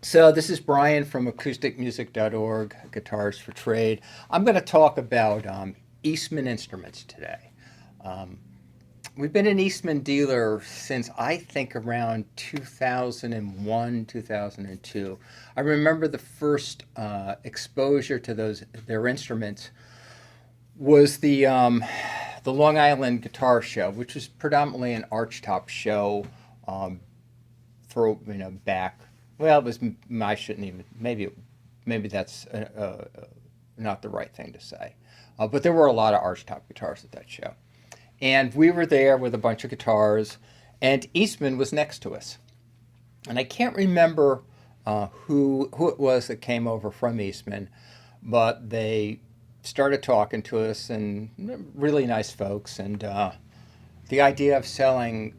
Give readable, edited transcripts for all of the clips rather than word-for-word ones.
So this is Brian from acousticmusic.org, Guitars for Trade. I'm going to talk about Eastman instruments today. Um, we've been an Eastman dealer since I think around 2001, 2002. I remember the first exposure to their instruments was the Long Island Guitar Show, which was predominantly an archtop show um, for back. Well, it was. I shouldn't even. Maybe that's not the right thing to say. But there were a lot of archtop guitars at that show, and we were there with a bunch of guitars, and Eastman was next to us, and I can't remember who it was that came over from Eastman, but they started talking to us, and really nice folks, and the idea of selling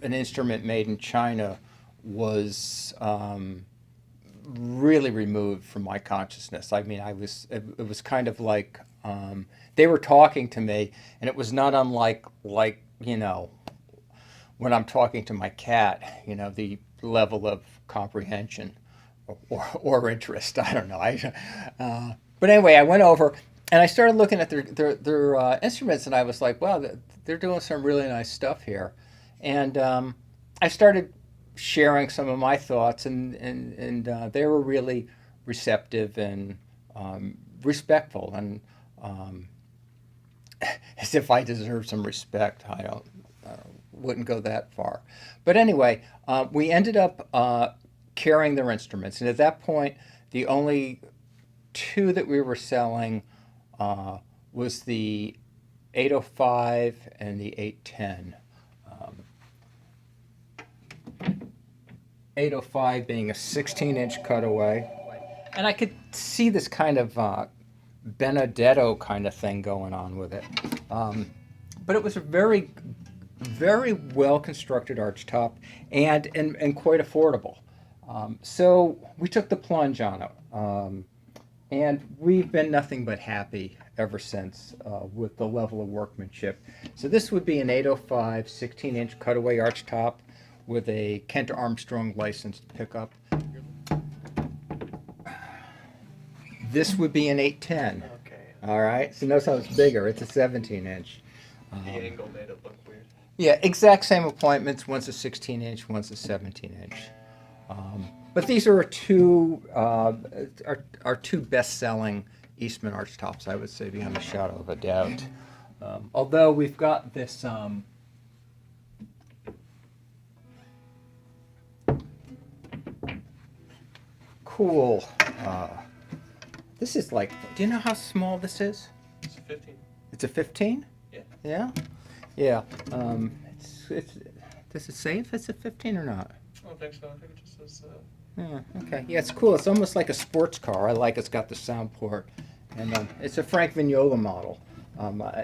an instrument made in China was really removed from my consciousness. I mean, it was kind of like they were talking to me, and it was not unlike when I'm talking to my cat. The level of comprehension or interest. I don't know. But anyway, I went over and I started looking at their instruments, and I was like, wow, they're doing some really nice stuff here. And I started sharing some of my thoughts, and they were really receptive and respectful, and as if I deserve some respect. I wouldn't go that far. But anyway, we ended up carrying their instruments, and at that point, the only two that we were selling was the 805 and the 810. 805 being a 16-inch cutaway. And I could see this kind of Benedetto kind of thing going on with it. But it was a very, very well-constructed archtop and quite affordable. So we took the plunge on it. And we've been nothing but happy ever since with the level of workmanship. So this would be an 805 16-inch cutaway archtop with a Kent Armstrong licensed pickup. This would be an 810. Okay. All right, so notice how it's bigger. It's a 17-inch. The angle made it look weird. Yeah, exact same appointments. One's a 16-inch, one's a 17-inch. But these are our two best-selling Eastman archtops, I would say, beyond a shadow of a doubt. Although we've got this cool. This is like. Do you know how small this is? It's a 15. It's a 15. Yeah. Yeah. Yeah. It's. Does it say if it's a 15 or not? I don't think so. I think it just says. Yeah, okay. Yeah, it's cool. It's almost like a sports car. I like it's got the sound port. And it's a Frank Vignola model.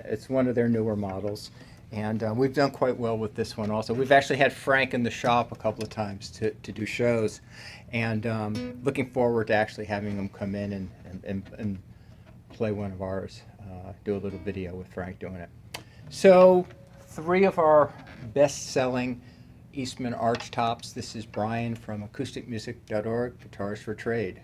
It's one of their newer models. And we've done quite well with this one also. We've actually had Frank in the shop a couple of times to do shows. And looking forward to actually having him come in and play one of ours, do a little video with Frank doing it. So 3 of our best-selling Eastman archtops. This is Brian from acousticmusic.org, Guitars for Trade.